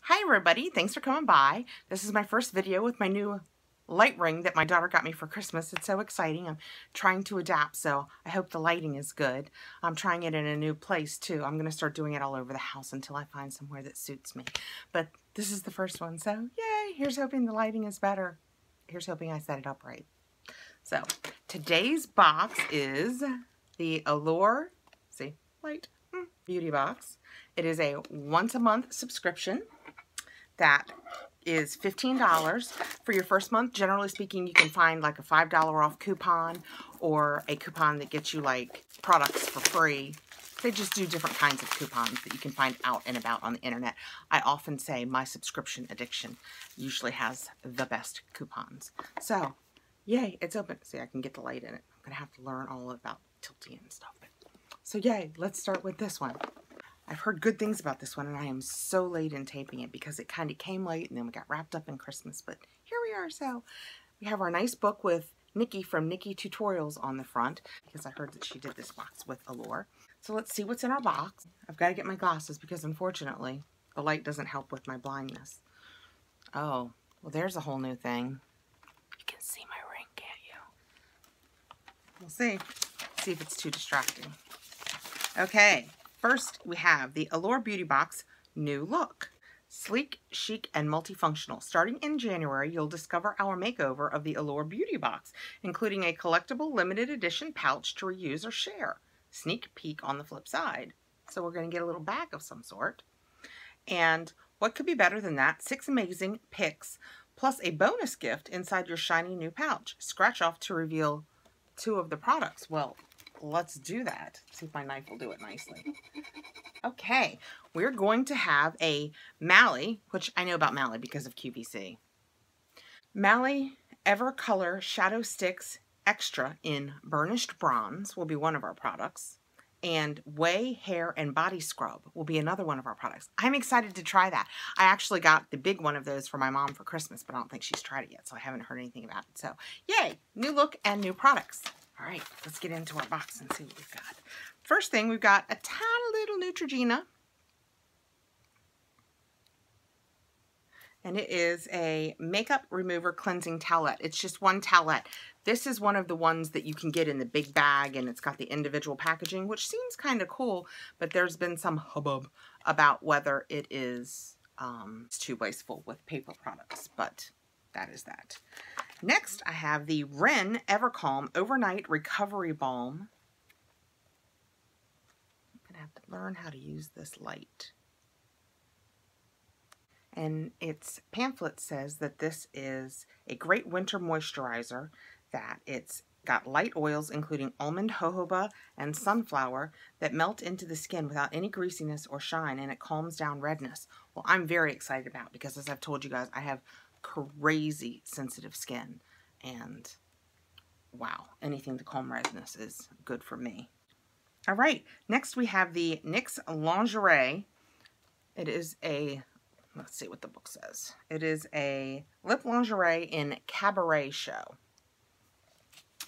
Hi everybody, thanks for coming by. This is my first video with my new light ring that my daughter got me for Christmas. It's so exciting. I'm trying to adapt, so I hope the lighting is good. I'm trying it in a new place too. I'm going to start doing it all over the house until I find somewhere that suits me. But this is the first one, so yay! Here's hoping the lighting is better. Here's hoping I set it up right. So today's box is the Allure, see, light, beauty box. It is a once-a-month subscription that is $15 for your first month. Generally speaking, you can find like a $5 off coupon or a coupon that gets you like products for free. They just do different kinds of coupons that you can find out and about on the internet. I often say my subscription addiction usually has the best coupons. So, yay, it's open. See, I can get the light in it. I'm going to have to learn all about tilting and stuff. So, yay, let's start with this one. I've heard good things about this one, and I am so late in taping it because it kind of came late, and then we got wrapped up in Christmas. But here we are. So we have our nice book with Nikki from Nikkietutorials on the front, because I heard that she did this box with Allure. So let's see what's in our box. I've got to get my glasses because, unfortunately, the light doesn't help with my blindness. Oh, well, there's a whole new thing. You can see my ring, can't you? We'll see. See if it's too distracting. Okay. First, we have the Allure Beauty Box New Look. Sleek, chic, and multifunctional. Starting in January, you'll discover our makeover of the Allure Beauty Box, including a collectible limited edition pouch to reuse or share. Sneak peek on the flip side. So we're going to get a little bag of some sort. And what could be better than that? 6 amazing picks, plus a bonus gift inside your shiny new pouch. Scratch off to reveal 2 of the products. Well, let's do that. See if my knife will do it nicely. Okay, we're going to have a Mally, which I know about Mally because of QVC. Mally Evercolor Shadow Sticks Extra in Burnished Bronze will be one of our products. And Way Hair and Body Scrub will be another one of our products. I'm excited to try that. I actually got the big one of those for my mom for Christmas, but I don't think she's tried it yet, so I haven't heard anything about it. So, yay! New look and new products. All right, let's get into our box and see what we've got. First thing, we've got a tiny little Neutrogena. And it is a makeup remover cleansing towelette. It's just one towelette. This is one of the ones that you can get in the big bag, and it's got the individual packaging, which seems kind of cool, but there's been some hubbub about whether it is it's too wasteful with paper products, but that is that. Next, I have the Ren Evercalm Overnight Recovery Balm. I'm going to have to learn how to use this light. And its pamphlet says that this is a great winter moisturizer, that it's got light oils including almond, jojoba, and sunflower that melt into the skin without any greasiness or shine, and it calms down redness. Well, I'm very excited about, because as I've told you guys, I have crazy sensitive skin, and wow, anything to calm redness is good for me. All right, next we have the NYX Lingerie. It is a, let's see what the book says. It is a lip lingerie in Cabernet Show.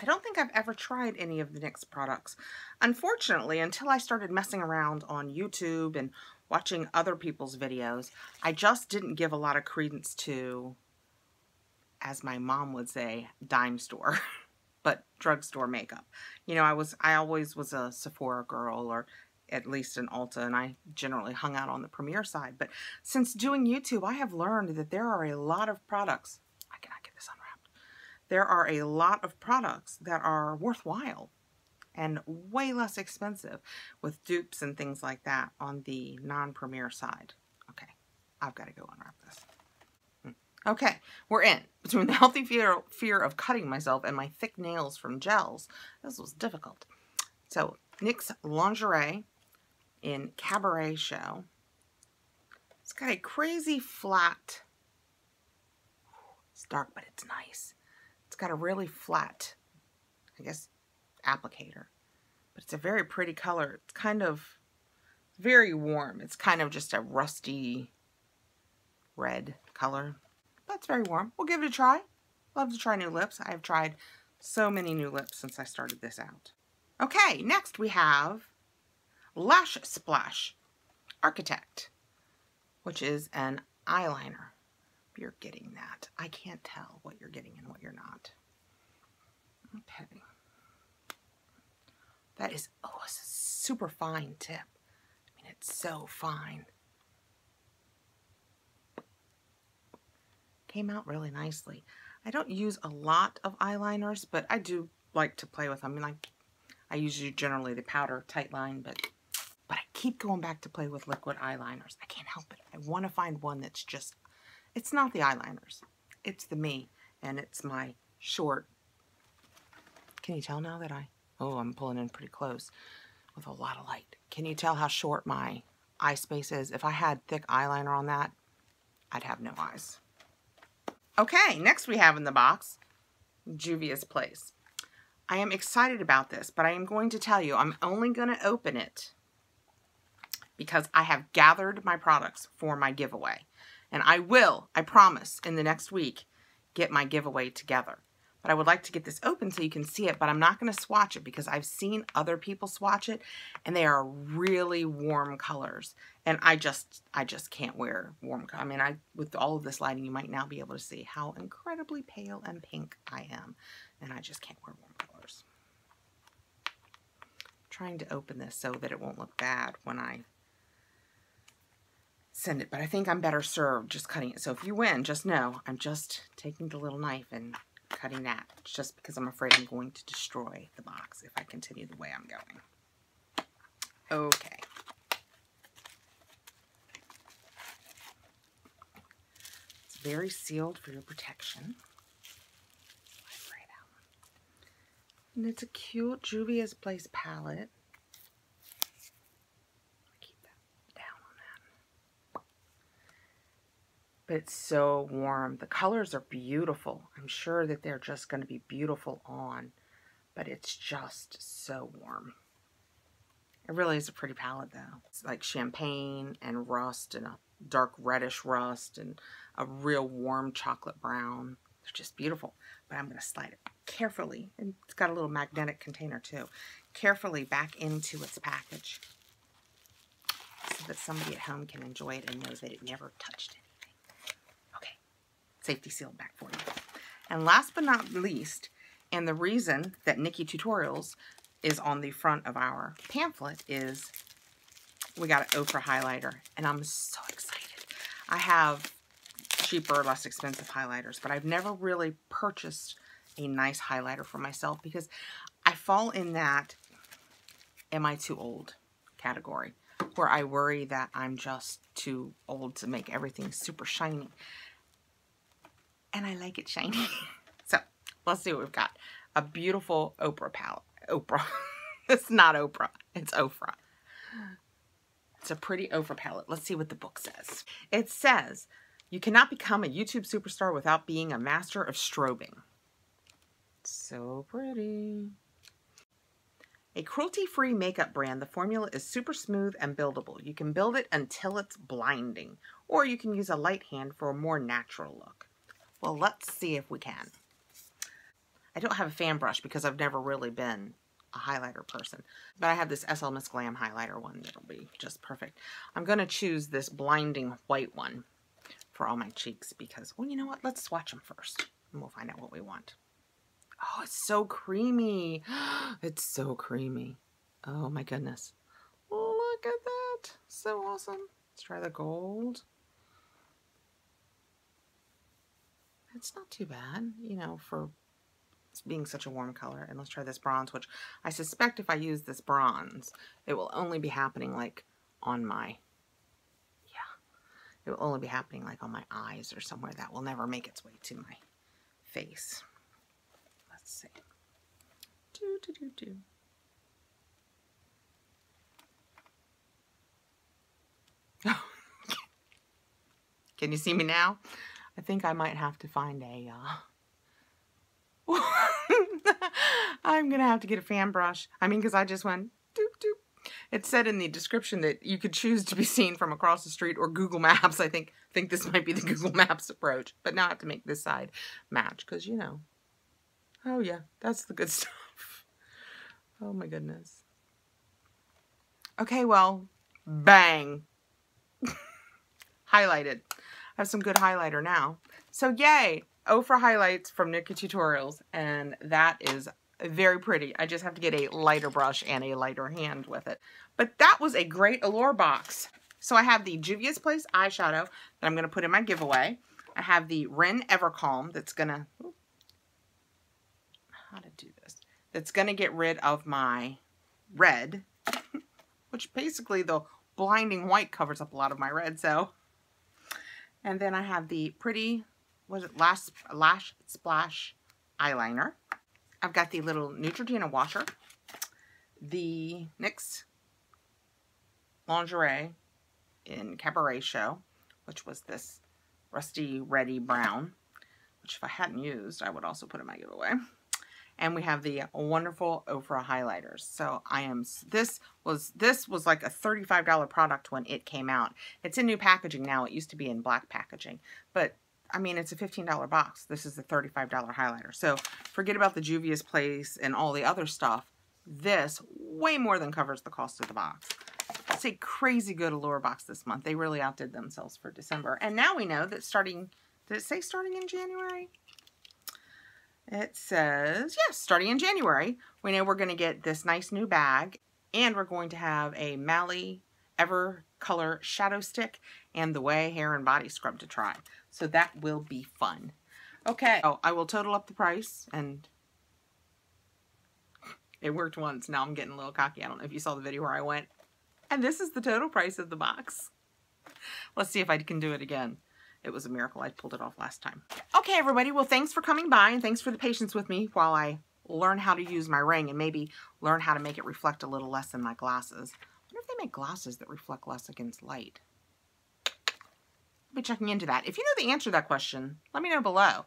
I don't think I've ever tried any of the NYX products. Unfortunately, until I started messing around on YouTube and watching other people's videos, I just didn't give a lot of credence to, as my mom would say, dime store, but drugstore makeup. You know, I always was a Sephora girl, or at least an Ulta, and I generally hung out on the Premier side. But since doing YouTube, I have learned that there are a lot of products. I cannot get this unwrapped. There are a lot of products that are worthwhile and way less expensive with dupes and things like that on the non-Premier side. Okay, I've got to go unwrap this. Okay, we're in. Between the healthy fear of cutting myself and my thick nails from gels, this was difficult. So, NYX Lingerie in Cabernet Show. It's got a crazy flat, it's dark, but it's nice. It's got a really flat, I guess, applicator. But it's a very pretty color. It's kind of very warm. It's kind of just a rusty red color. But it's very warm. We'll give it a try. Love to try new lips. I have tried so many new lips since I started this out. Okay, next we have Lasplash Art-Ki-Tect, which is an eyeliner. You're getting that. I can't tell what you're getting and what you're not. Okay. That is, oh, it's a super fine tip. I mean, it's so fine. Came out really nicely. I don't use a lot of eyeliners, but I do like to play with them. I mean, like, I usually generally the powder tight line, but I keep going back to play with liquid eyeliners. I can't help it. I want to find one that's just, it's not the eyeliners. It's the me, and it's my short. Can you tell now that oh, I'm pulling in pretty close with a lot of light. Can you tell how short my eye space is? If I had thick eyeliner on that, I'd have no eyes. Okay, next we have in the box, Juvia's Place. I am excited about this, but I am going to tell you, I'm only going to open it because I have gathered my products for my giveaway. And I will, I promise, in the next week, get my giveaway together. But I would like to get this open so you can see it, but I'm not going to swatch it because I've seen other people swatch it, and they are really warm colors. And I just can't wear warm colors. I mean, with all of this lighting, you might now be able to see how incredibly pale and pink I am. And I just can't wear warm colors. I'm trying to open this so that it won't look bad when I send it. But I think I'm better served just cutting it. So if you win, just know I'm just taking the little knife and cutting that, just because I'm afraid I'm going to destroy the box if I continue the way I'm going. Okay. It's very sealed for your protection. Right out. And it's a cute Juvia's Place palette. Keep that down on that. But it's so warm. The colors are beautiful. I'm sure that they're just going to be beautiful on, but it's just so warm. It really is a pretty palette though. It's like champagne and rust and a dark reddish rust and a real warm chocolate brown. They're just beautiful. But I'm going to slide it carefully, and it's got a little magnetic container too, carefully back into its package so that somebody at home can enjoy it and know that it never touched it. Safety sealed back for you. And last but not least, and the reason that Nikkietutorials is on the front of our pamphlet is we got an Ofra highlighter, and I'm so excited. I have cheaper, less expensive highlighters, but I've never really purchased a nice highlighter for myself because I fall in that am I too old category, where I worry that I'm just too old to make everything super shiny. And I like it shiny. So let's see what we've got. A beautiful Oprah palette. Oprah. It's not Oprah. It's Ofra. It's a pretty Ofra palette. Let's see what the book says. It says, you cannot become a YouTube superstar without being a master of strobing. So pretty. A cruelty-free makeup brand, the formula is super smooth and buildable. You can build it until it's blinding. Or you can use a light hand for a more natural look. Well, let's see if we can. I don't have a fan brush because I've never really been a highlighter person. But I have this SL Miss Glam highlighter one that'll be just perfect. I'm going to choose this blinding white one for all my cheeks because, well, you know what? Let's swatch them first and we'll find out what we want. Oh, it's so creamy. It's so creamy. Oh my goodness. Look at that. So awesome. Let's try the gold. It's not too bad, you know, for being such a warm color. And let's try this bronze, which I suspect if I use this bronze, it will only be happening like on my, it will only be happening like on my eyes or somewhere. That will never make its way to my face. Let's see. Can you see me now? I think I might have to find a, I'm going to have to get a fan brush. I mean, because I just went doop doop. It said in the description that you could choose to be seen from across the street or Google Maps. I think this might be the Google Maps approach. But now I have to make this side match because, you know. Oh, yeah. That's the good stuff. Oh, my goodness. Okay, well, bang. Highlighted. have some good highlighter now. So yay, Ofra highlights from Nikkietutorials, and that is very pretty. I just have to get a lighter brush and a lighter hand with it. But that was a great Allure box. So I have the Juvia's Place eyeshadow that I'm going to put in my giveaway. I have the Ren Evercalm that's going to, how to do this, that's going to get rid of my red, which basically the blinding white covers up a lot of my red. So, and then I have the pretty, was it Lasplash eyeliner. I've got the little Neutrogena washer, the NYX Lingerie in Cabernet, which was this rusty reddy brown, which if I hadn't used, I would also put in my giveaway. And we have the wonderful Ofra highlighters. So this was like a $35 product when it came out. It's in new packaging now. It used to be in black packaging, but I mean, it's a $15 box. This is the $35 highlighter. So forget about the Juvia's Place and all the other stuff. This way more than covers the cost of the box. It's a crazy good Allure box this month. They really outdid themselves for December. And now we know that starting, did it say starting in January? It says, yes, starting in January, we know we're going to get this nice new bag, and we're going to have a Mally Evercolor shadow stick and the Way hair and body scrub to try. So that will be fun. Okay, so I will total up the price, and it worked once. Now I'm getting a little cocky. I don't know if you saw the video where I went, and this is the total price of the box. Let's see if I can do it again. It was a miracle. I pulled it off last time. Okay, everybody. Well, thanks for coming by, and thanks for the patience with me while I learn how to use my ring and maybe learn how to make it reflect a little less in my glasses. I wonder if they make glasses that reflect less against light. I'll be checking into that. If you know the answer to that question, let me know below.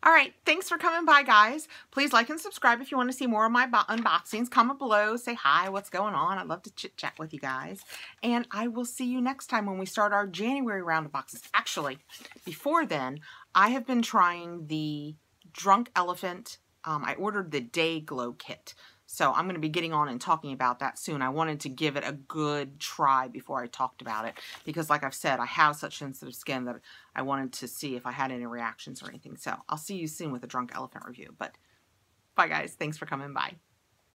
All right, thanks for coming by, guys. Please like and subscribe if you want to see more of my unboxings. Comment below, say hi, what's going on. I'd love to chit-chat with you guys. And I will see you next time when we start our January round of boxes. Actually, before then, I have been trying the Drunk Elephant. I ordered the Day Glow Kit. So I'm going to be getting on and talking about that soon. I wanted to give it a good try before I talked about it, because like I've said, I have such sensitive skin that I wanted to see if I had any reactions or anything. So I'll see you soon with a Drunk Elephant review. But bye, guys. Thanks for coming by.